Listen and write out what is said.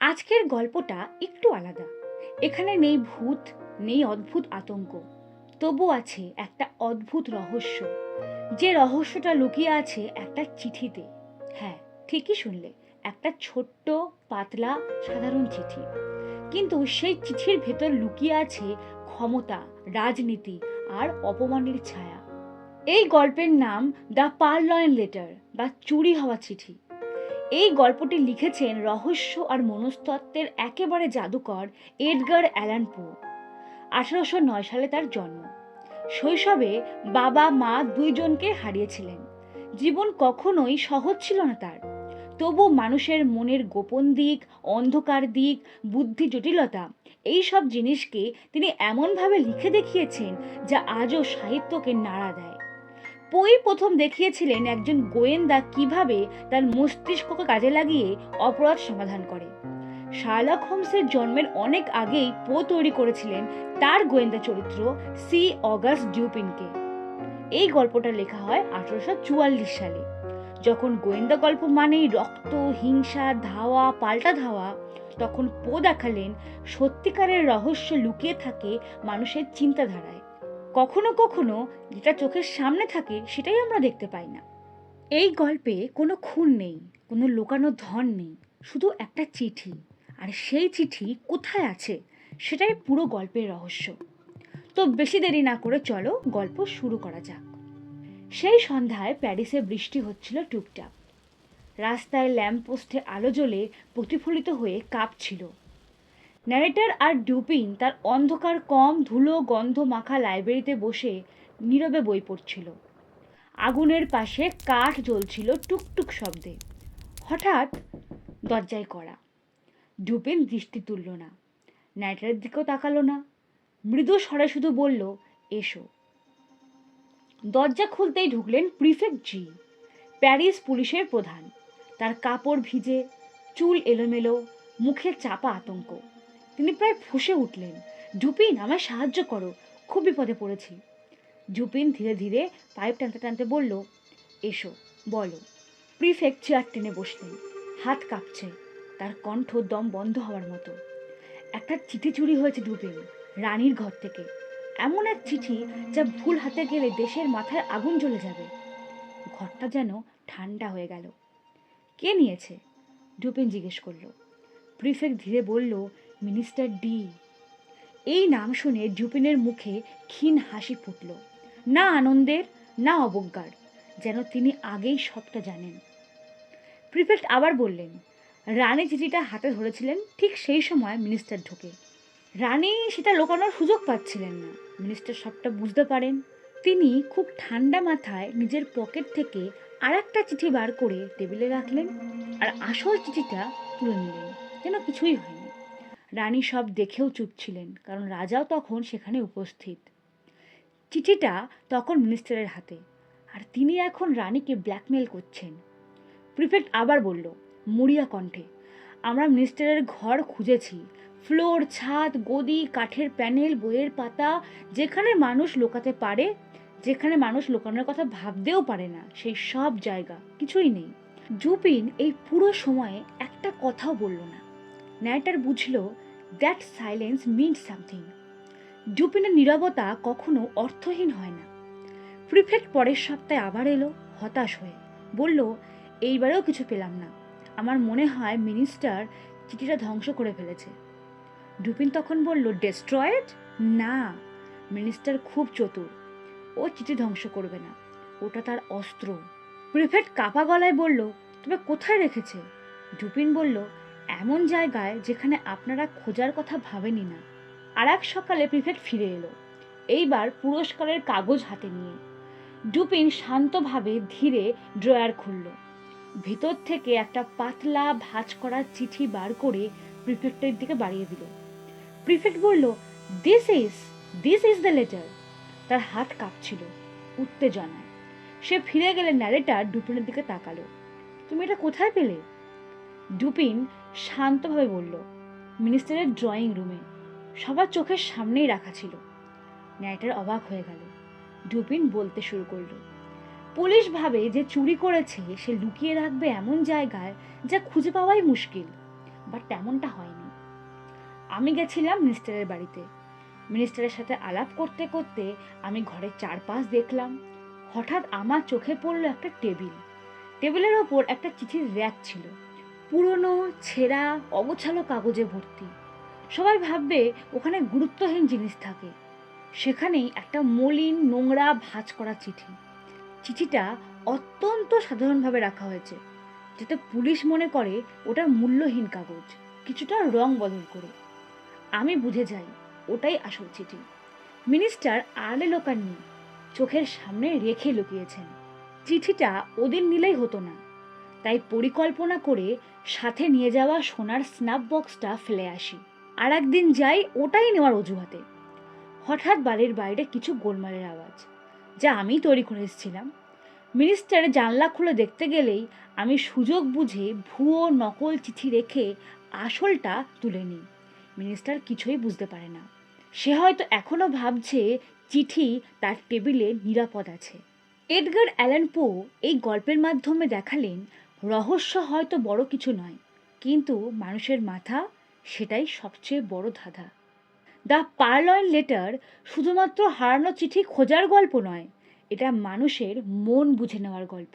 আজকের গল্পটা একটু আলাদা। এখানে নেই ভূত, নেই অদ্ভুত আতঙ্ক, তবু আছে একটা অদ্ভুত রহস্য। যে রহস্যটা লুকিয়ে আছে একটা চিঠিতে। হ্যাঁ, ঠিকই শুনলে, একটা ছোট্ট, পাতলা, সাধারণ চিঠি। কিন্তু সেই চিঠির ভেতর লুকিয়ে আছে ক্ষমতা, রাজনীতি আর অপমানের ছায়া। এই গল্পের নাম দ্য পারলয়েন লেটার বা চুরি হওয়া চিঠি। এই গল্পটি লিখেছেন রহস্য আর মনস্তত্ত্বের একেবারে জাদুকর এডগার অ্যালান পো। 1809 সালে তার জন্ম। শৈশবে বাবা মা দুইজনকে হারিয়েছিলেন। জীবন কখনোই সহজ ছিল না তার। তবু মানুষের মনের গোপন দিক, অন্ধকার দিক, বুদ্ধি জটিলতা, এই সব জিনিসকে তিনি এমনভাবে লিখে দেখিয়েছেন যা আজও সাহিত্যকে নাড়া দেয়। পোই প্রথম দেখিয়েছিলেন একজন গোয়েন্দা কিভাবে তার মস্তিষ্ককে কাজে লাগিয়ে অপরাধ সমাধান করে। শার্লক হোমসের জন্মের অনেক আগেই পো তৈরি করেছিলেন তার গোয়েন্দা চরিত্র সি অগাস্ট ডিউপিনকে। এই গল্পটা লেখা হয় 1844 সালে। যখন গোয়েন্দা গল্প মানেই রক্ত, হিংসা, ধাওয়া, পাল্টা ধাওয়া, তখন পো দেখালেন সত্যিকারের রহস্য লুকিয়ে থাকে মানুষের চিন্তাধারায়। কখনো কখনো যেটা চোখের সামনে থাকে সেটাই আমরা দেখতে পাই না। এই গল্পে কোনো খুন নেই, কোনো লুকানো ধন নেই, শুধু একটা চিঠি। আর সেই চিঠি কোথায় আছে সেটাই পুরো গল্পের রহস্য। তো বেশি দেরি না করে চলো গল্প শুরু করা যাক। সেই সন্ধ্যায় প্যারিসে বৃষ্টি হচ্ছিল টুপটাপ। রাস্তায় ল্যাম্পপোস্টে আলো জ্বলে প্রতিফলিত হয়ে কাঁপছিল। ন্যারেটর আর ডুপিন তার অন্ধকার কম ধুলো গন্ধ মাখা লাইব্রেরিতে বসে নীরবে বই পড়ছিল। আগুনের পাশে কাঠ জ্বলছিল টুকটুক শব্দে। হঠাৎ দরজায় কড়া। ডুপিন দৃষ্টি তুলল না, ন্যারেটরের দিকেও তাকালো না। মৃদু স্বরে শুধু বলল, এসো। দরজা খুলতেই ঢুকলেন প্রিফেক্ট জি, প্যারিস পুলিশের প্রধান। তার কাপড় ভিজে, চুল এলোমেলো, মুখে চাপা আতঙ্ক। তিনি প্রায় ফুঁসে উঠলেন, ডুপিন, আমায় সাহায্য করো, খুব বিপদে পড়েছি। ডুপিন ধীরে ধীরে পাইপ টানতে টানতে বলল, এসো, বলো। প্রিফেক্ট চেয়ার টেনে বসলেন, হাত কাঁপছে, তার কণ্ঠ দম বন্ধ হওয়ার মতো। একটা চিঠি চুরি হয়েছে ডুপিন, রানীর ঘর থেকে। এমন এক চিঠি যা ভুল হাতে গেলে দেশের মাথায় আগুন জ্বলে যাবে। ঘরটা যেন ঠান্ডা হয়ে গেল। কে নিয়েছে? ডুপিন জিজ্ঞেস করলো। প্রিফেক্ট ধীরে বলল, মিনিস্টার ডি। এই নাম শুনে ডুপিনের মুখে ক্ষীণ হাসি ফুটল, না আনন্দের, না অবজ্ঞার, যেন তিনি আগেই সবটা জানেন। প্রিফেক্ট আবার বললেন, রানী চিঠিটা হাতে ধরেছিলেন ঠিক সেই সময় মিনিস্টার ঢোকে। রানী সেটা লুকানোর সুযোগ পাচ্ছিলেন না। মিনিস্টার সবটা বুঝতে পারেন। তিনি খুব ঠান্ডা মাথায় নিজের পকেট থেকে আর একটা চিঠি বার করে টেবিলে রাখলেন আর আসল চিঠিটা তুলে নিলেন, যেন কিছুই হয়নি। রানী সব দেখেও চুপ ছিলেন, কারণ রাজাও তখন সেখানে উপস্থিত। চিঠিটা তখন মিনিস্টারের হাতে, আর তিনি এখন রানীকে ব্ল্যাকমেল করছেন। প্রিফেক্ট আবার বলল মরিয়া কণ্ঠে, আমরা মিনিস্টারের ঘর খুঁজেছি, ফ্লোর, ছাদ, গদি, কাঠের প্যানেল, বইয়ের পাতা, যেখানে মানুষ লুকাতে পারে, যেখানে মানুষ লুকানোর কথা ভাবতেও পারে না, সেই সব জায়গা, কিছুই নেই। ডুপিন এই পুরো সময়ে একটা কথাও বলল না। ন্যারেটর বুঝল দ্যাট সাইলেন্স মিনস সামথিং। ডুপিনের নীরবতা কখনো অর্থহীন হয় না। প্রিফেক্ট পরের সপ্তাহে আবার এলো, হতাশ হয়ে বলল, এইবারেও কিছু পেলাম না। আমার মনে হয় মিনিস্টার চিঠিটা ধ্বংস করে ফেলেছে। ডুপিন তখন বলল, ডেস্ট্রয়েড? না, মিনিস্টার খুব চতুর, ও চিঠি ধ্বংস করবে না, ওটা তার অস্ত্র। প্রিফেক্ট কাপা গলায় বলল, তবে কোথায় রেখেছে? ডুপিন বলল, এমন জায়গায় যেখানে আপনারা খোঁজার কথা ভাবেনি না। আর এক সকালে প্রিফেক্ট ফিরে এলো, এইবার পুরস্কারের কাগজ হাতে নিয়ে। ডুপিন শান্তভাবে ধীরে ড্রয়ার খুলল। ভেতর থেকে একটা পাতলা ভাঁজ করা চিঠি বার করে প্রিফেক্টের দিকে বাড়িয়ে দিল। প্রিফেক্ট বলল, দিস ইজ দ্য লেটার। তার হাত কাঁপছিল উত্তেজনায়। সে ফিরে গেলে ন্যারেটর ডুপিনের দিকে তাকালো, তুমি এটা কোথায় পেলে? ডুপিন শান্তভাবে বলল, মিনিস্টারের ড্রয়িং রুমে, সবার চোখের সামনেই রাখা ছিল। ন্যারেটর অবাক হয়ে গেল। ডুপিন বলতে শুরু করলো, পুলিশ ভাবে যে চুরি করেছে সে লুকিয়ে রাখবে এমন জায়গায় যা খুঁজে পাওয়াই মুশকিল। বাট তেমনটা হয়নি। আমি গেছিলাম মিনিস্টারের বাড়িতে। মিনিস্টারের সাথে আলাপ করতে করতে আমি ঘরের চারপাশ দেখলাম। হঠাৎ আমার চোখে পড়লো একটা টেবিল। টেবিলের ওপর একটা চিঠির র্যাক ছিল, পুরনো, ছেঁড়া, অগোছালো কাগজে ভর্তি। সবাই ভাববে ওখানে গুরুত্বহীন জিনিস থাকে, সেখানেই একটা মলিন, নোংরা, ভাঁজ করা চিঠি। চিঠিটা অত্যন্ত সাধারণভাবে রাখা হয়েছে, যাতে পুলিশ মনে করে ওটা মূল্যহীন কাগজ, কিছুটা রং বদল করে। আমি বুঝে যাই ওটাই আসল চিঠি। মিনিস্টার আড়ালে লোকাননি, চোখের সামনে রেখে লুকিয়েছেন। চিঠিটা ওদের নিলেই হতো না, তাই পরিকল্পনা করে সাথে নিয়ে যাওয়া সোনার স্ন্যাপ বক্সটা ফেলে আসি। আর একদিন যাই ওটাই নেওয়ার অজুহাতে। হঠাৎ বাড়ির বাইরে কিছু গোলমালের আওয়াজ, যা আমি তৈরি করে এসেছিলাম। মিনিস্টার জানলা খুলে দেখতে গেলেই আমি সুযোগ বুঝে ভুয়ো নকল চিঠি রেখে আসলটা তুলে নিই। মিনিস্টার কিছুই বুঝতে পারে না। সে হয়তো এখনো ভাবছে চিঠি তার টেবিলে নিরাপদ আছে। এডগার অ্যালান পো এই গল্পের মাধ্যমে দেখালেন রহস্য হয়তো বড় কিছু নয়, কিন্তু মানুষের মাথা সেটাই সবচেয়ে বড় ধাঁধা। দ্য পারলয়েন লেটার শুধুমাত্র হারানো চিঠি খোঁজার গল্প নয়, এটা মানুষের মন বুঝে নেওয়ার গল্প।